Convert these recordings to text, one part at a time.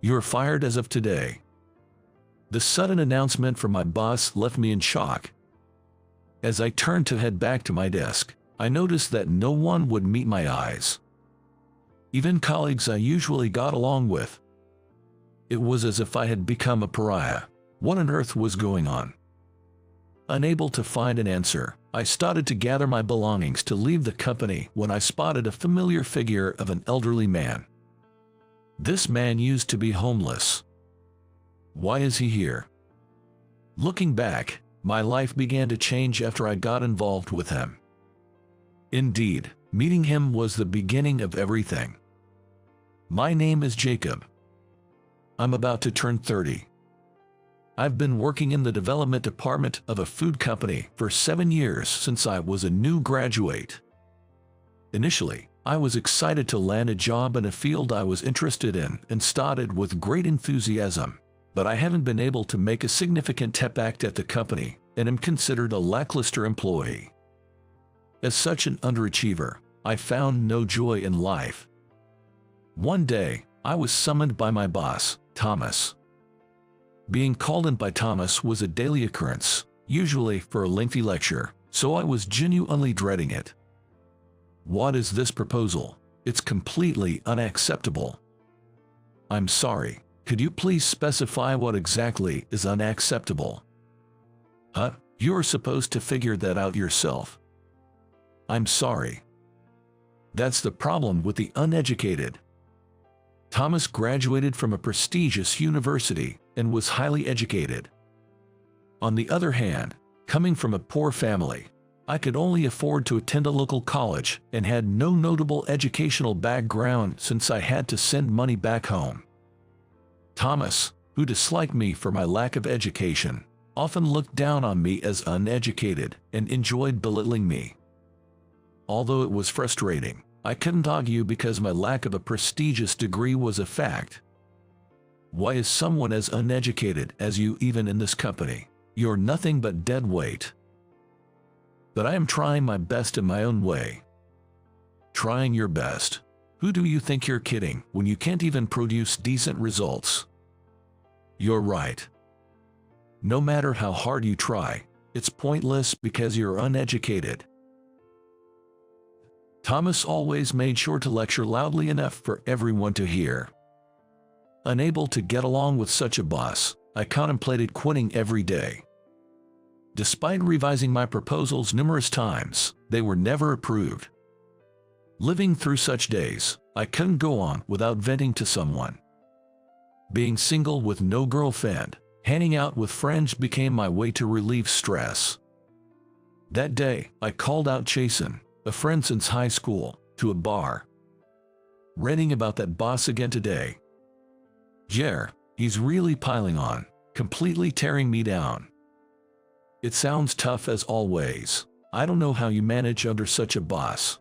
You're fired as of today." The sudden announcement from my boss left me in shock. As I turned to head back to my desk, I noticed that no one would meet my eyes. Even colleagues I usually got along with. It was as if I had become a pariah. What on earth was going on? Unable to find an answer, I started to gather my belongings to leave the company when I spotted a familiar figure of an elderly man. This man used to be homeless. Why is he here? Looking back, my life began to change after I got involved with him. Indeed, meeting him was the beginning of everything. My name is Jacob. I'm about to turn 30. I've been working in the development department of a food company for 7 years since I was a new graduate. Initially, I was excited to land a job in a field I was interested in and started with great enthusiasm, but I haven't been able to make a significant step at the company and am considered a lackluster employee. As such an underachiever, I found no joy in life. One day, I was summoned by my boss, Thomas. Being called in by Thomas was a daily occurrence, usually for a lengthy lecture, so I was genuinely dreading it. What is this proposal? It's completely unacceptable. I'm sorry, could you please specify what exactly is unacceptable? Huh? You're supposed to figure that out yourself. I'm sorry. That's the problem with the uneducated. Thomas graduated from a prestigious university and was highly educated. On the other hand, coming from a poor family, I could only afford to attend a local college and had no notable educational background since I had to send money back home. Thomas, who disliked me for my lack of education, often looked down on me as uneducated and enjoyed belittling me. Although it was frustrating, I couldn't argue because my lack of a prestigious degree was a fact. Why is someone as uneducated as you even in this company? You're nothing but dead weight. But I am trying my best in my own way. Trying your best? Who do you think you're kidding when you can't even produce decent results? You're right. No matter how hard you try, it's pointless because you're uneducated. Thomas always made sure to lecture loudly enough for everyone to hear. Unable to get along with such a boss, I contemplated quitting every day. Despite revising my proposals numerous times, they were never approved. Living through such days, I couldn't go on without venting to someone. Being single with no girlfriend, hanging out with friends became my way to relieve stress. That day, I called out Jason, a friend since high school, to a bar. Reading about that boss again today. Yeah, he's really piling on, completely tearing me down. It sounds tough as always. I don't know how you manage under such a boss.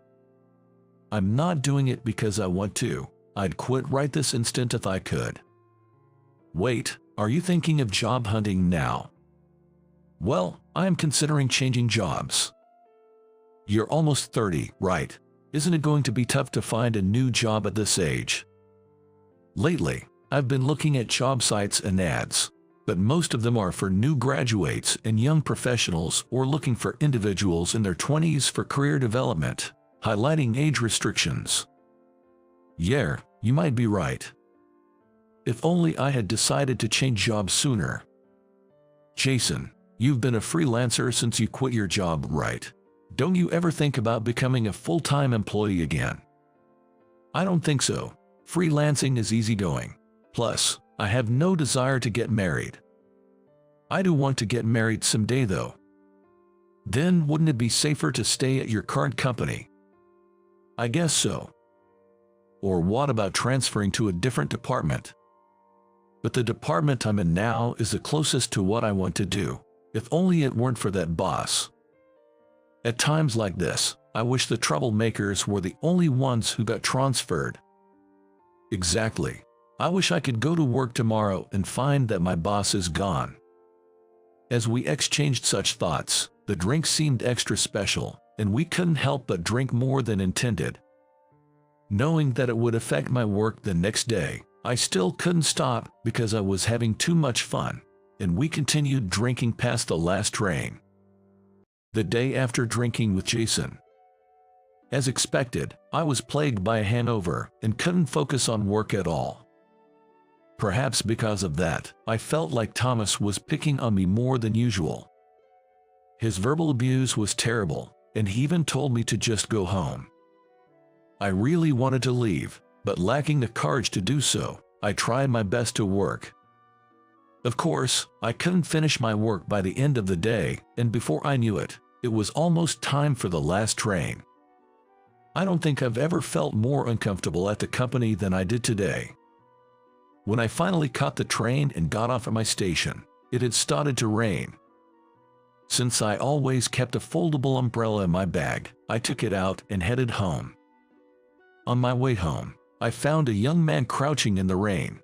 I'm not doing it because I want to. I'd quit right this instant if I could. Wait, are you thinking of job hunting now? Well, I am considering changing jobs. You're almost 30, right? Isn't it going to be tough to find a new job at this age? Lately, I've been looking at job sites and ads, but most of them are for new graduates and young professionals or looking for individuals in their 20s for career development, highlighting age restrictions. Yeah, you might be right. If only I had decided to change jobs sooner. Jason, you've been a freelancer since you quit your job, right? Don't you ever think about becoming a full-time employee again? I don't think so. Freelancing is easygoing. Plus, I have no desire to get married. I do want to get married someday though. Then wouldn't it be safer to stay at your current company? I guess so. Or what about transferring to a different department? But the department I'm in now is the closest to what I want to do, if only it weren't for that boss. At times like this, I wish the troublemakers were the only ones who got transferred. Exactly. I wish I could go to work tomorrow and find that my boss is gone. As we exchanged such thoughts, the drink seemed extra special, and we couldn't help but drink more than intended. Knowing that it would affect my work the next day, I still couldn't stop because I was having too much fun, and we continued drinking past the last train. The day after drinking with Jason. As expected, I was plagued by a hangover and couldn't focus on work at all. Perhaps because of that, I felt like Thomas was picking on me more than usual. His verbal abuse was terrible, and he even told me to just go home. I really wanted to leave, but lacking the courage to do so, I tried my best to work. Of course, I couldn't finish my work by the end of the day, and before I knew it, it was almost time for the last train. I don't think I've ever felt more uncomfortable at the company than I did today. When I finally caught the train and got off at my station, it had started to rain. Since I always kept a foldable umbrella in my bag, I took it out and headed home. On my way home, I found a young man crouching in the rain.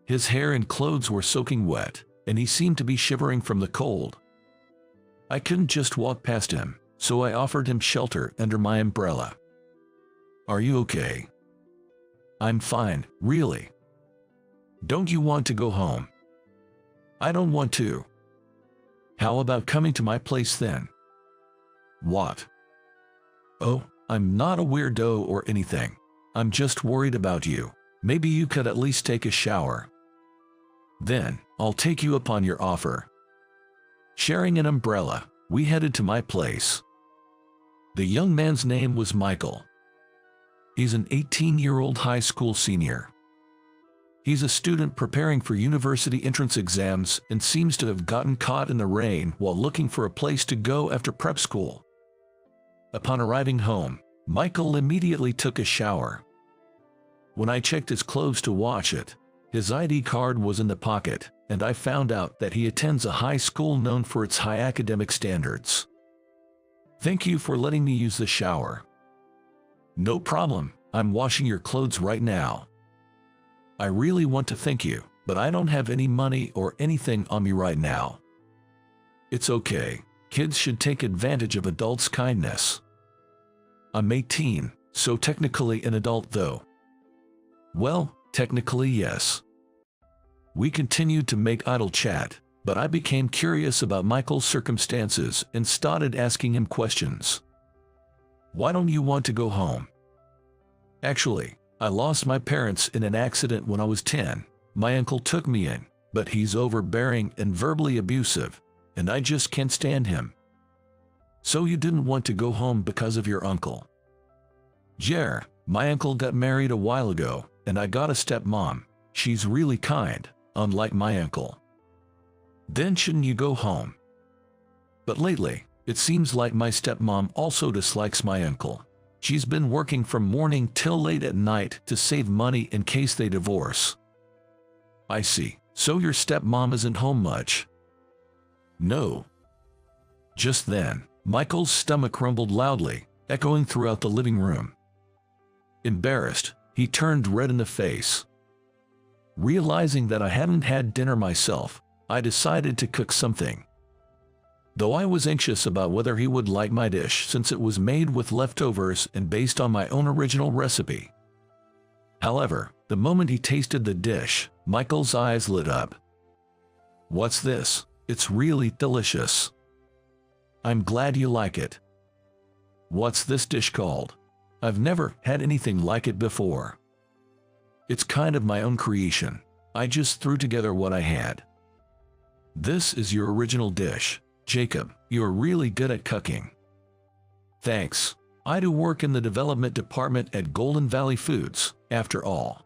His hair and clothes were soaking wet, and he seemed to be shivering from the cold. I couldn't just walk past him, so I offered him shelter under my umbrella. "Are you okay?" "I'm fine, really." "Don't you want to go home?" "I don't want to." "How about coming to my place then?" "What?" "Oh, I'm not a weirdo or anything. I'm just worried about you. Maybe you could at least take a shower. Then, I'll take you up on your offer." Sharing an umbrella, we headed to my place. The young man's name was Michael. He's an 18-year-old high school senior. He's a student preparing for university entrance exams and seems to have gotten caught in the rain while looking for a place to go after prep school. Upon arriving home, Michael immediately took a shower. When I checked his clothes to wash it, his ID card was in the pocket, and I found out that he attends a high school known for its high academic standards. "Thank you for letting me use the shower." "No problem, I'm washing your clothes right now." "I really want to thank you, but I don't have any money or anything on me right now." "It's okay, kids should take advantage of adults' kindness." "I'm 18, so technically an adult though." "Well, technically yes." We continued to make idle chat, but I became curious about Michael's circumstances and started asking him questions. "Why don't you want to go home?" "Actually, I lost my parents in an accident when I was 10. My uncle took me in, but he's overbearing and verbally abusive, and I just can't stand him." "So you didn't want to go home because of your uncle?" "Yeah, my uncle got married a while ago, and I got a stepmom. She's really kind, unlike my uncle." "Then shouldn't you go home?" "But lately, it seems like my stepmom also dislikes my uncle. She's been working from morning till late at night to save money in case they divorce." "I see. So your stepmom isn't home much?" "No." Just then, Michael's stomach rumbled loudly, echoing throughout the living room. Embarrassed, he turned red in the face. Realizing that I hadn't had dinner myself, I decided to cook something. Though I was anxious about whether he would like my dish since it was made with leftovers and based on my own original recipe. However, the moment he tasted the dish, Michael's eyes lit up. "What's this? It's really delicious." "I'm glad you like it." "What's this dish called?" "I've never had anything like it before." "It's kind of my own creation. I just threw together what I had." "This is your original dish. Jacob, you're really good at cooking." "Thanks. I do work in the development department at Golden Valley Foods, after all."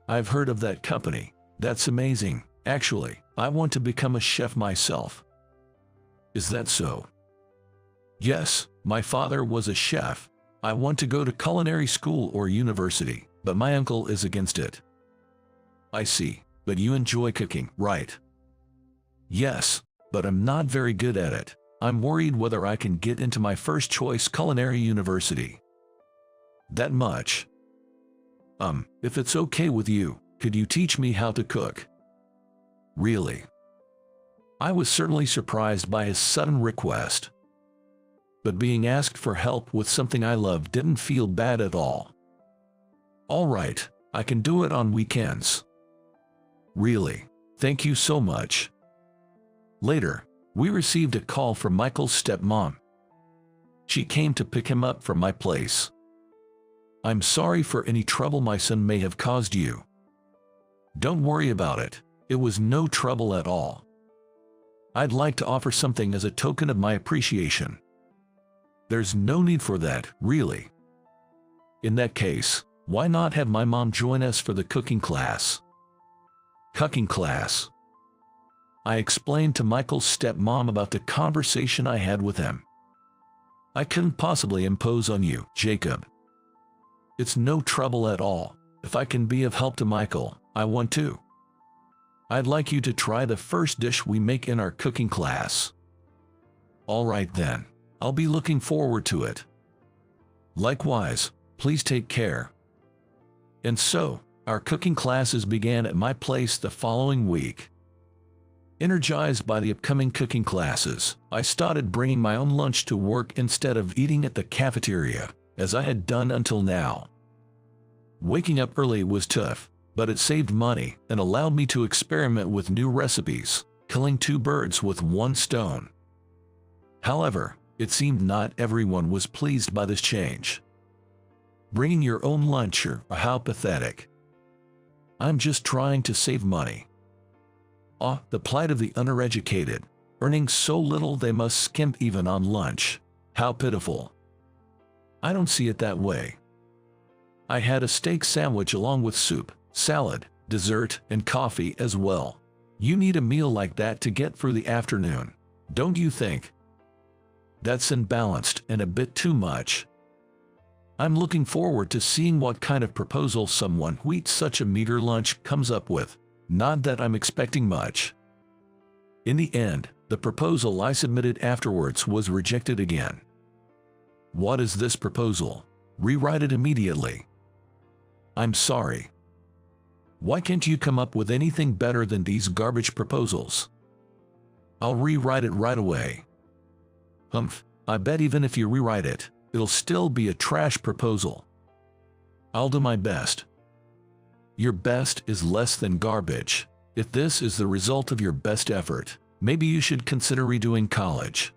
"I've heard of that company. That's amazing. Actually, I want to become a chef myself." "Is that so?" "Yes, my father was a chef. I want to go to culinary school or university, but my uncle is against it." "I see. But you enjoy cooking, right?" "Yes, but I'm not very good at it. I'm worried whether I can get into my first choice culinary university." "That much?" If it's okay with you, could you teach me how to cook?" "Really?" I was certainly surprised by his sudden request. But being asked for help with something I loved didn't feel bad at all. "All right, I can do it on weekends. Really? Thank you so much. Later, we received a call from Michael's stepmom. She came to pick him up from my place. I'm sorry for any trouble my son may have caused you. Don't worry about it. It was no trouble at all. I'd like to offer something as a token of my appreciation. There's no need for that, really. In that case, why not have my mom join us for the cooking class? Cooking class. I explained to Michael's stepmom about the conversation I had with him. I couldn't possibly impose on you, Jacob. It's no trouble at all. If I can be of help to Michael, I want to. I'd like you to try the first dish we make in our cooking class. All right then. I'll be looking forward to it. Likewise, please take care. And so, our cooking classes began at my place the following week. Energized by the upcoming cooking classes, I started bringing my own lunch to work instead of eating at the cafeteria, as I had done until now. Waking up early was tough, but it saved money and allowed me to experiment with new recipes, killing two birds with one stone. However, it seemed not everyone was pleased by this change. Bringing your own lunch, how pathetic. I'm just trying to save money. The plight of the undereducated, earning so little they must skimp even on lunch. How pitiful. I don't see it that way. I had a steak sandwich along with soup, salad, dessert, and coffee as well. You need a meal like that to get through the afternoon, don't you think? That's unbalanced and a bit too much. I'm looking forward to seeing what kind of proposal someone who eats such a meager lunch comes up with. Not that I'm expecting much. In the end, the proposal I submitted afterwards was rejected again. What is this proposal? Rewrite it immediately. I'm sorry. Why can't you come up with anything better than these garbage proposals? I'll rewrite it right away. Humph, I bet even if you rewrite it, it'll still be a trash proposal. I'll do my best. Your best is less than garbage. If this is the result of your best effort, maybe you should consider redoing college.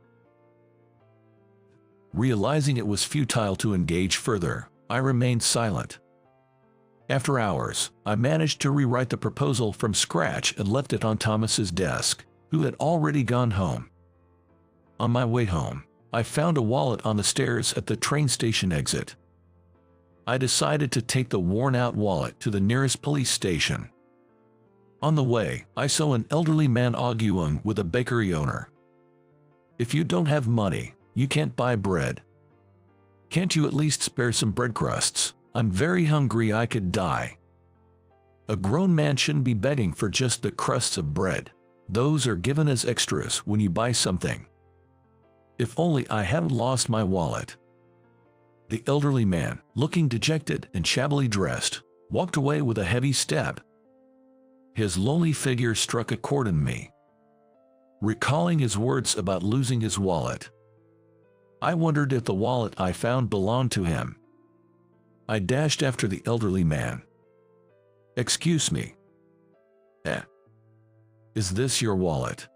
Realizing it was futile to engage further, I remained silent. After hours, I managed to rewrite the proposal from scratch and left it on Thomas's desk, who had already gone home. On my way home, I found a wallet on the stairs at the train station exit. I decided to take the worn-out wallet to the nearest police station. On the way, I saw an elderly man arguing with a bakery owner. If you don't have money, you can't buy bread. Can't you at least spare some bread crusts? I'm very hungry, I could die. A grown man shouldn't be begging for just the crusts of bread. Those are given as extras when you buy something. If only I hadn't lost my wallet. The elderly man, looking dejected and shabbily dressed, walked away with a heavy step. His lonely figure struck a chord in me. Recalling his words about losing his wallet, I wondered if the wallet I found belonged to him. I dashed after the elderly man. Excuse me. Is this your wallet?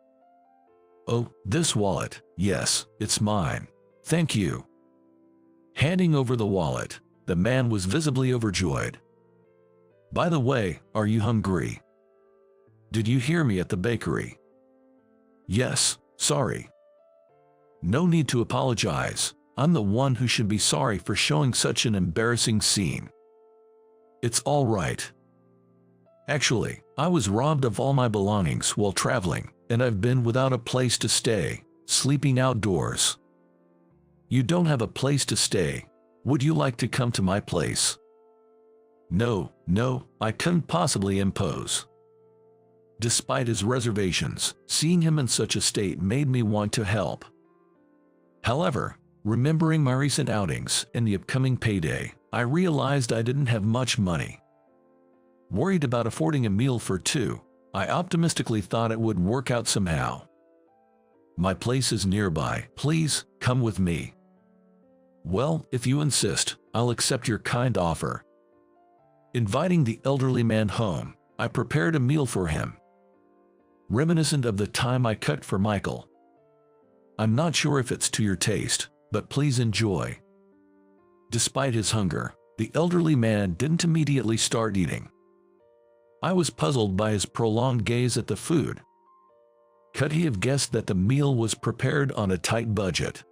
Oh, this wallet, yes, it's mine. Thank you. Handing over the wallet, the man was visibly overjoyed. By the way, are you hungry? Did you hear me at the bakery? Yes, sorry. No need to apologize. I'm the one who should be sorry for showing such an embarrassing scene. It's all right. Actually, I was robbed of all my belongings while traveling, and I've been without a place to stay, sleeping outdoors. You don't have a place to stay. Would you like to come to my place? No, I couldn't possibly impose. Despite his reservations, seeing him in such a state made me want to help. However, remembering my recent outings and the upcoming payday, I realized I didn't have much money. Worried about affording a meal for two, I optimistically thought it would work out somehow. My place is nearby. Please, come with me. Well, if you insist, I'll accept your kind offer. Inviting the elderly man home, I prepared a meal for him, reminiscent of the time I cooked for Michael. I'm not sure if it's to your taste, but please enjoy. Despite his hunger, the elderly man didn't immediately start eating. I was puzzled by his prolonged gaze at the food. Could he have guessed that the meal was prepared on a tight budget?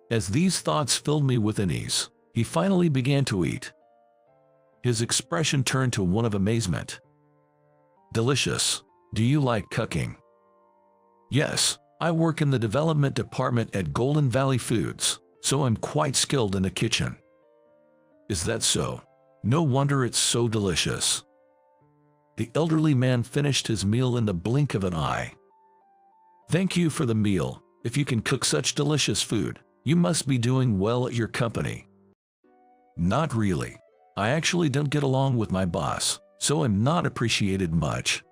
As these thoughts filled me with unease, he finally began to eat. His expression turned to one of amazement. Delicious. Do you like cooking? Yes, I work in the development department at Golden Valley Foods, so I'm quite skilled in the kitchen. Is that so? No wonder it's so delicious. The elderly man finished his meal in the blink of an eye. Thank you for the meal. If you can cook such delicious food, you must be doing well at your company. Not really. I actually don't get along with my boss, so I'm not appreciated much.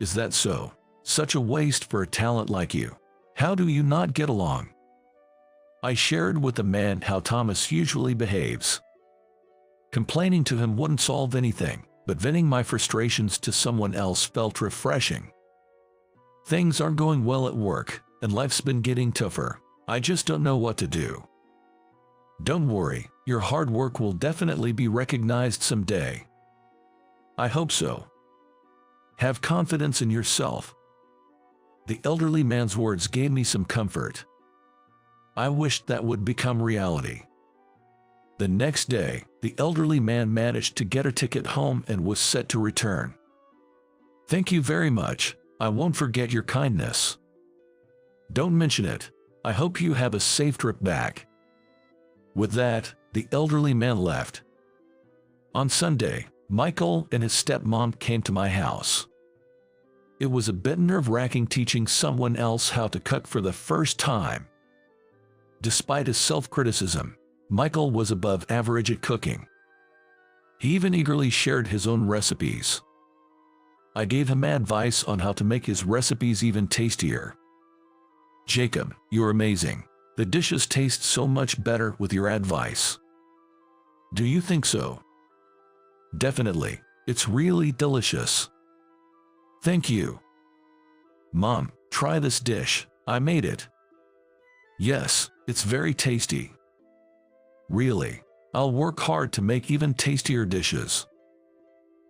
Is that so? Such a waste for a talent like you. How do you not get along? I shared with the man how Thomas usually behaves. Complaining to him wouldn't solve anything, but venting my frustrations to someone else felt refreshing. Things aren't going well at work, and life's been getting tougher. I just don't know what to do. Don't worry, your hard work will definitely be recognized someday. I hope so. Have confidence in yourself. The elderly man's words gave me some comfort. I wished that would become reality. The next day, the elderly man managed to get a ticket home and was set to return. Thank you very much. I won't forget your kindness. Don't mention it. I hope you have a safe trip back. With that, the elderly man left. On Sunday, Michael and his stepmom came to my house. It was a bit nerve-wracking teaching someone else how to cook for the first time. Despite his self-criticism, Michael was above average at cooking. He even eagerly shared his own recipes. I gave him advice on how to make his recipes even tastier. Jacob, you're amazing. The dishes taste so much better with your advice. Do you think so? Definitely. It's really delicious. Thank you. Mom, try this dish. I made it. Yes, it's very tasty. Really? I'll work hard to make even tastier dishes.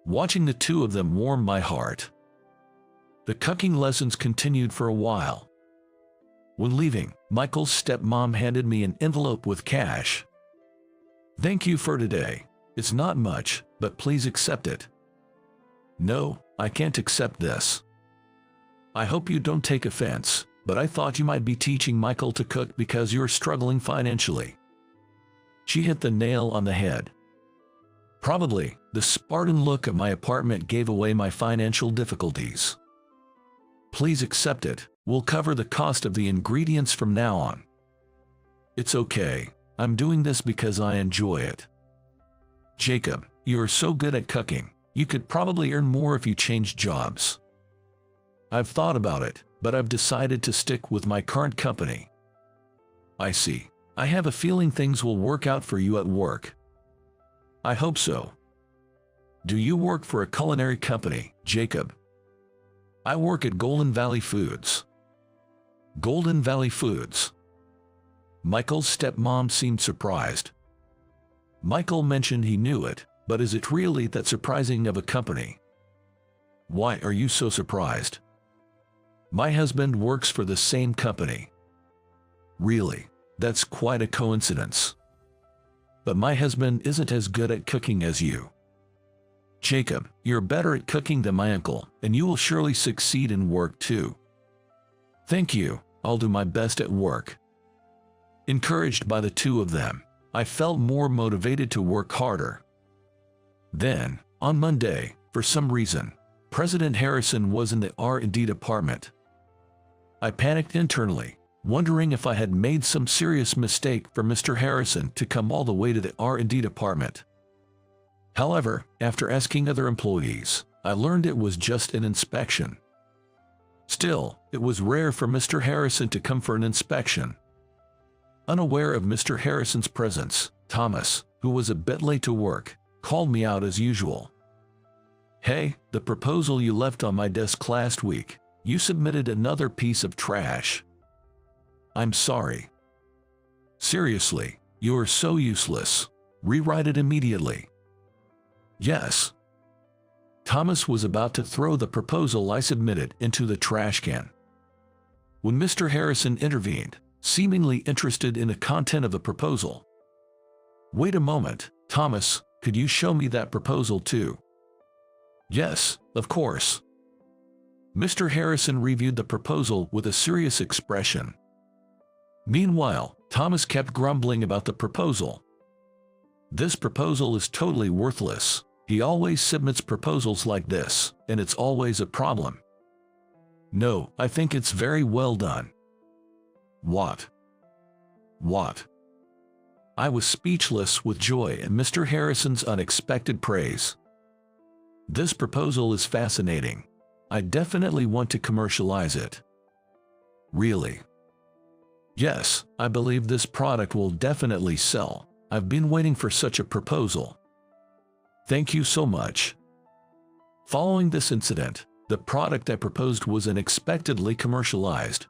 Watching the two of them warmed my heart. The cooking lessons continued for a while. When leaving, Michael's stepmom handed me an envelope with cash. Thank you for today. It's not much, but please accept it. No, I can't accept this. I hope you don't take offense, but I thought you might be teaching Michael to cook because you're struggling financially. She hit the nail on the head. Probably, the Spartan look of my apartment gave away my financial difficulties. Please accept it. We'll cover the cost of the ingredients from now on. It's okay. I'm doing this because I enjoy it. Jacob, you are so good at cooking. You could probably earn more if you changed jobs. I've thought about it, but I've decided to stick with my current company. I see. I have a feeling things will work out for you at work. I hope so. Do you work for a culinary company, Jacob? I work at Golden Valley Foods. Golden Valley Foods. Michael's stepmom seemed surprised. Michael mentioned he knew it, but is it really that surprising of a company? Why are you so surprised? My husband works for the same company. Really? That's quite a coincidence. But my husband isn't as good at cooking as you. Jacob, you're better at cooking than my uncle, and you will surely succeed in work too. Thank you. I'll do my best at work. Encouraged by the two of them, I felt more motivated to work harder. Then, on Monday, for some reason, President Harrison was in the R&D department. I panicked internally, wondering if I had made some serious mistake for Mr. Harrison to come all the way to the R&D department. However, after asking other employees, I learned it was just an inspection. Still, it was rare for Mr. Harrison to come for an inspection. Unaware of Mr. Harrison's presence, Thomas, who was a bit late to work, called me out as usual. "Hey, the proposal you left on my desk last week, you submitted another piece of trash. I'm sorry. Seriously, you are so useless. Rewrite it immediately." Yes. Thomas was about to throw the proposal I submitted into the trash can when Mr. Harrison intervened, seemingly interested in the content of the proposal. "Wait a moment, Thomas, could you show me that proposal too?" "Yes, of course." Mr. Harrison reviewed the proposal with a serious expression. Meanwhile, Thomas kept grumbling about the proposal. "This proposal is totally worthless. He always submits proposals like this, and it's always a problem." "No, I think it's very well done." What? I was speechless with joy at Mr. Harrison's unexpected praise. "This proposal is fascinating. I definitely want to commercialize it." "Really?" "Yes, I believe this product will definitely sell. I've been waiting for such a proposal." "Thank you so much." Following this incident, the product I proposed was unexpectedly commercialized.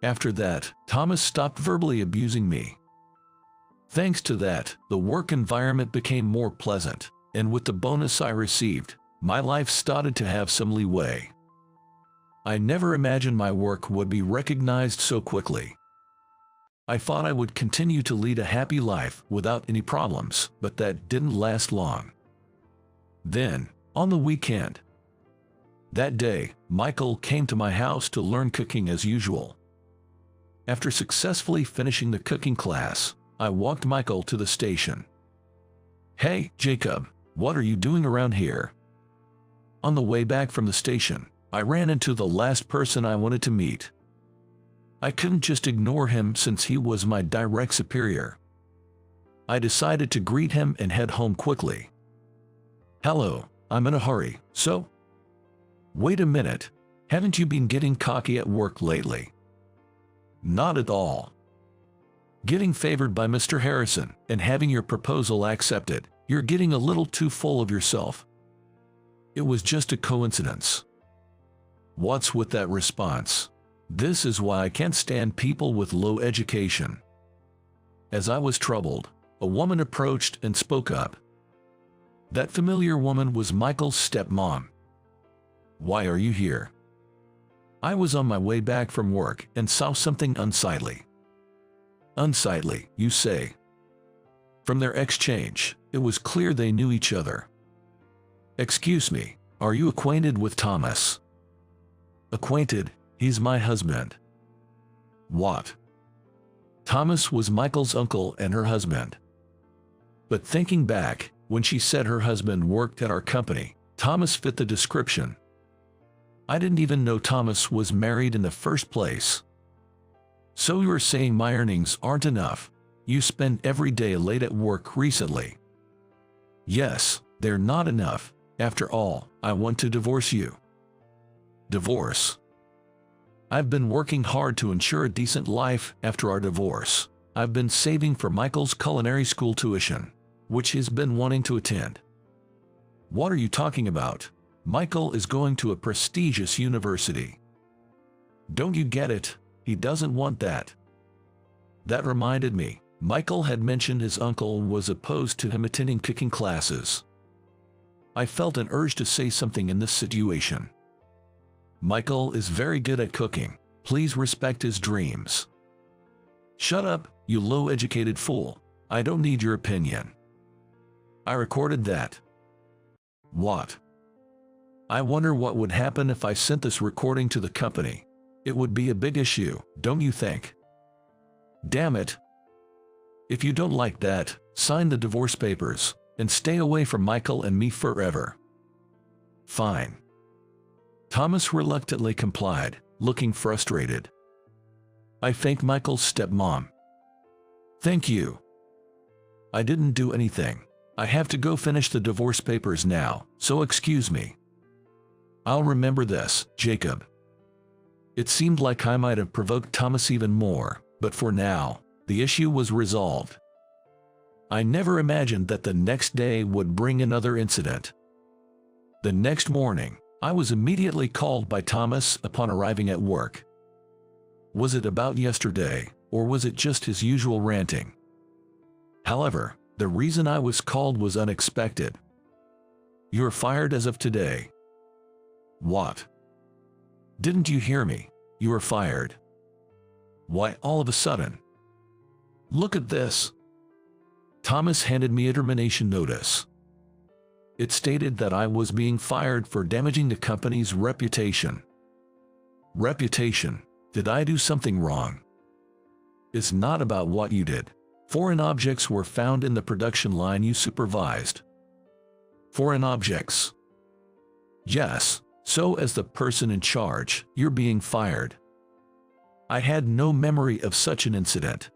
After that, Thomas stopped verbally abusing me. Thanks to that, the work environment became more pleasant, and with the bonus I received, my life started to have some leeway. I never imagined my work would be recognized so quickly. I thought I would continue to lead a happy life without any problems, but that didn't last long. Then, on the weekend, that day, Michael came to my house to learn cooking as usual. After successfully finishing the cooking class, I walked Michael to the station. "Hey, Jacob, what are you doing around here?" On the way back from the station, I ran into the last person I wanted to meet. I couldn't just ignore him since he was my direct superior. I decided to greet him and head home quickly. "Hello, I'm in a hurry, so?" "Wait a minute, haven't you been getting cocky at work lately?" "Not at all. Getting favored by Mr. Harrison and having your proposal accepted, you're getting a little too full of yourself." "It was just a coincidence." What's with that response? This is why I can't stand people with low education. As I was troubled, a woman approached and spoke up. That familiar woman was Michael's stepmom. "Why are you here?" "I was on my way back from work and saw something unsightly." "Unsightly, you say?" From their exchange, it was clear they knew each other. "Excuse me, are you acquainted with Thomas?" "Acquainted? He's my husband." "What?" Thomas was Michael's uncle and her husband. But thinking back, when she said her husband worked at our company, Thomas fit the description. I didn't even know Thomas was married in the first place. "So you're saying my earnings aren't enough? You spend every day late at work recently." "Yes, they're not enough. After all, I want to divorce you." "Divorce?" "I've been working hard to ensure a decent life after our divorce. I've been saving for Michael's culinary school tuition, which he's been wanting to attend." "What are you talking about? Michael is going to a prestigious university. Don't you get it? He doesn't want that." That reminded me, Michael had mentioned his uncle was opposed to him attending cooking classes. I felt an urge to say something in this situation. "Michael is very good at cooking. Please respect his dreams." "Shut up, you low-educated fool. I don't need your opinion." I recorded that. What? I wonder what would happen if I sent this recording to the company. It would be a big issue, don't you think? Damn it. If you don't like that, sign the divorce papers and stay away from Michael and me forever. Fine. Thomas reluctantly complied, looking frustrated. I thanked Michael's stepmom. "Thank you. I didn't do anything. I have to go finish the divorce papers now, so excuse me." "I'll remember this, Jacob." It seemed like I might have provoked Thomas even more, but for now, the issue was resolved. I never imagined that the next day would bring another incident. The next morning, I was immediately called by Thomas upon arriving at work. Was it about yesterday, or was it just his usual ranting? However, the reason I was called was unexpected. "You're fired as of today." "What? Didn't you hear me? You are fired." "Why all of a sudden?" "Look at this." Thomas handed me a termination notice. It stated that I was being fired for damaging the company's reputation. Reputation? Did I do something wrong? It's not about what you did. Foreign objects were found in the production line you supervised. Foreign objects? Yes, so as the person in charge, you're being fired. I had no memory of such an incident.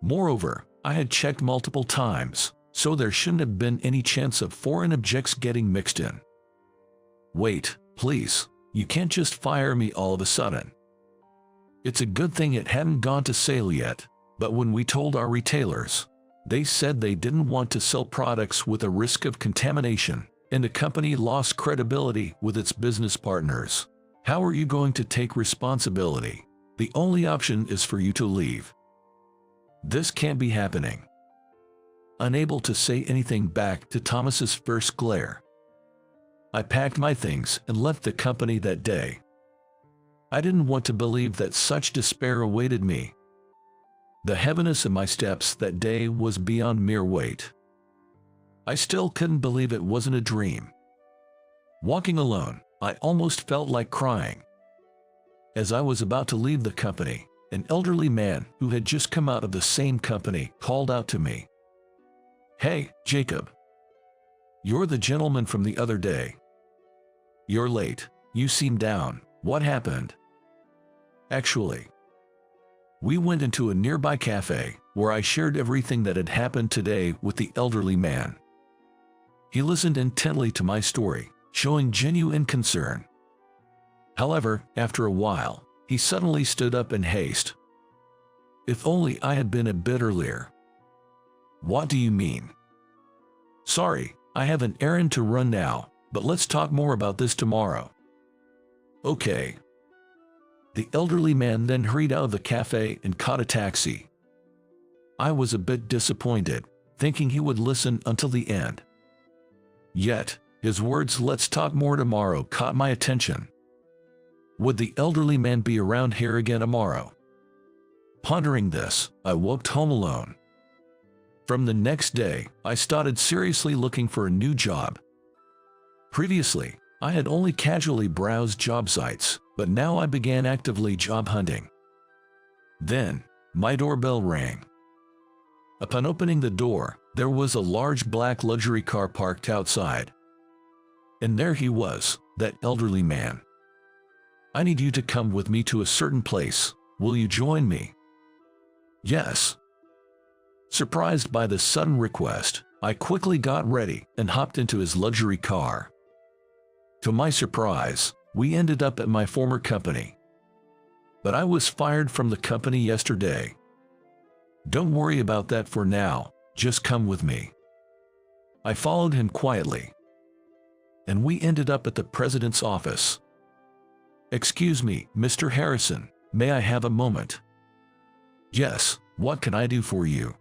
Moreover, I had checked multiple times, so there shouldn't have been any chance of foreign objects getting mixed in. Wait, please, you can't just fire me all of a sudden. It's a good thing it hadn't gone to sale yet, but when we told our retailers, they said they didn't want to sell products with a risk of contamination, and the company lost credibility with its business partners. How are you going to take responsibility? The only option is for you to leave. This can't be happening. Unable to say anything back to Thomas's first glare, I packed my things and left the company that day. I didn't want to believe that such despair awaited me. The heaviness of my steps that day was beyond mere weight. I still couldn't believe it wasn't a dream. Walking alone, I almost felt like crying. As I was about to leave the company, an elderly man who had just come out of the same company called out to me. "Hey, Jacob. You're the gentleman from the other day. You're late. You seem down. What happened?" Actually, we went into a nearby cafe where I shared everything that had happened today with the elderly man. He listened intently to my story, showing genuine concern. However, after a while, he suddenly stood up in haste. If only I had been a bit earlier. "What do you mean?" "Sorry, I have an errand to run now, but let's talk more about this tomorrow." "Okay." The elderly man then hurried out of the cafe and caught a taxi. I was a bit disappointed, thinking he would listen until the end. Yet, his words "let's talk more tomorrow" caught my attention. Would the elderly man be around here again tomorrow? Pondering this, I walked home alone. From the next day, I started seriously looking for a new job. Previously, I had only casually browsed job sites, but now I began actively job hunting. Then, my doorbell rang. Upon opening the door, there was a large black luxury car parked outside. And there he was, that elderly man. "I need you to come with me to a certain place. Will you join me?" "Yes." Surprised by the sudden request, I quickly got ready and hopped into his luxury car. To my surprise, we ended up at my former company. But I was fired from the company yesterday. "Don't worry about that for now, just come with me." I followed him quietly. And we ended up at the president's office. "Excuse me, Mr. Harrison, may I have a moment?" "Yes, what can I do for you?"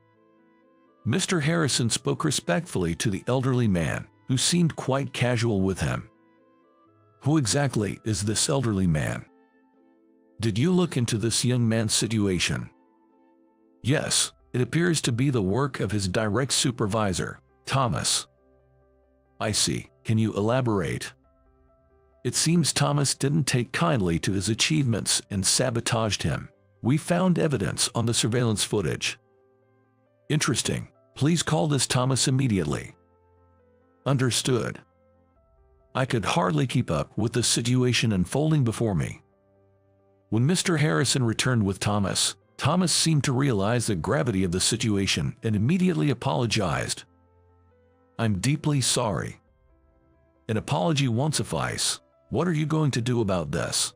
Mr. Harrison spoke respectfully to the elderly man, who seemed quite casual with him. "Who exactly is this elderly man? Did you look into this young man's situation?" "Yes, it appears to be the work of his direct supervisor, Thomas." "I see. Can you elaborate?" "It seems Thomas didn't take kindly to his achievements and sabotaged him. We found evidence on the surveillance footage." "Interesting. Please call this Thomas immediately." "Understood." I could hardly keep up with the situation unfolding before me. When Mr. Harrison returned with Thomas, Thomas seemed to realize the gravity of the situation and immediately apologized. "I'm deeply sorry. An apology won't suffice. What are you going to do about this?"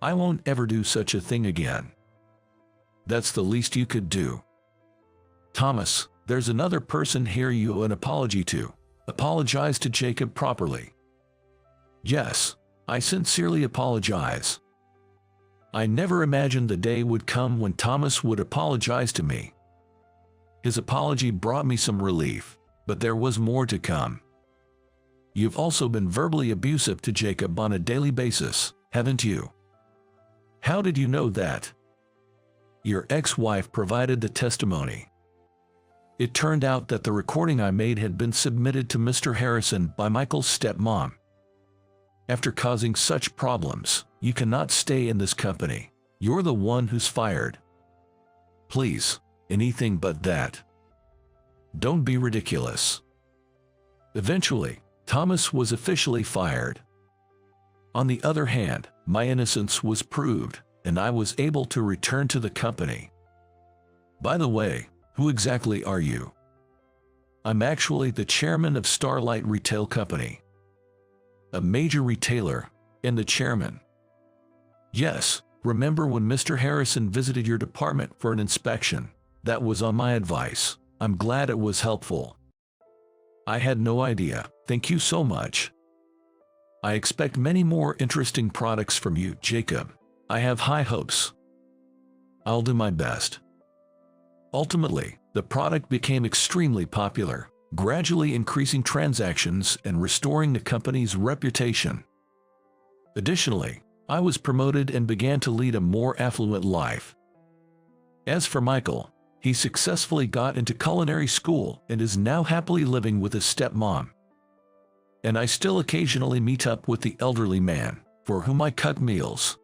"I won't ever do such a thing again." "That's the least you could do." Thomas, there's another person here you owe an apology to. Apologize to Jacob properly. Yes, I sincerely apologize. I never imagined the day would come when Thomas would apologize to me. His apology brought me some relief, but there was more to come. You've also been verbally abusive to Jacob on a daily basis, haven't you? How did you know that? Your ex-wife provided the testimony. It turned out that the recording I made had been submitted to Mr. Harrison by Michael's stepmom. After causing such problems, you cannot stay in this company. You're the one who's fired. Please, anything but that. Don't be ridiculous. Eventually, Thomas was officially fired. On the other hand, my innocence was proved, and I was able to return to the company. By the way, who exactly are you? I'm actually the chairman of Starlight Retail Company, a major retailer, and the chairman. Yes, remember when Mr. Harrison visited your department for an inspection? That was on my advice. I'm glad it was helpful. I had no idea. Thank you so much. I expect many more interesting products from you, Jacob. I have high hopes. I'll do my best. Ultimately, the product became extremely popular, gradually increasing transactions and restoring the company's reputation. Additionally, I was promoted and began to lead a more affluent life. As for Michael, he successfully got into culinary school and is now happily living with his stepmom. And I still occasionally meet up with the elderly man, for whom I cook meals.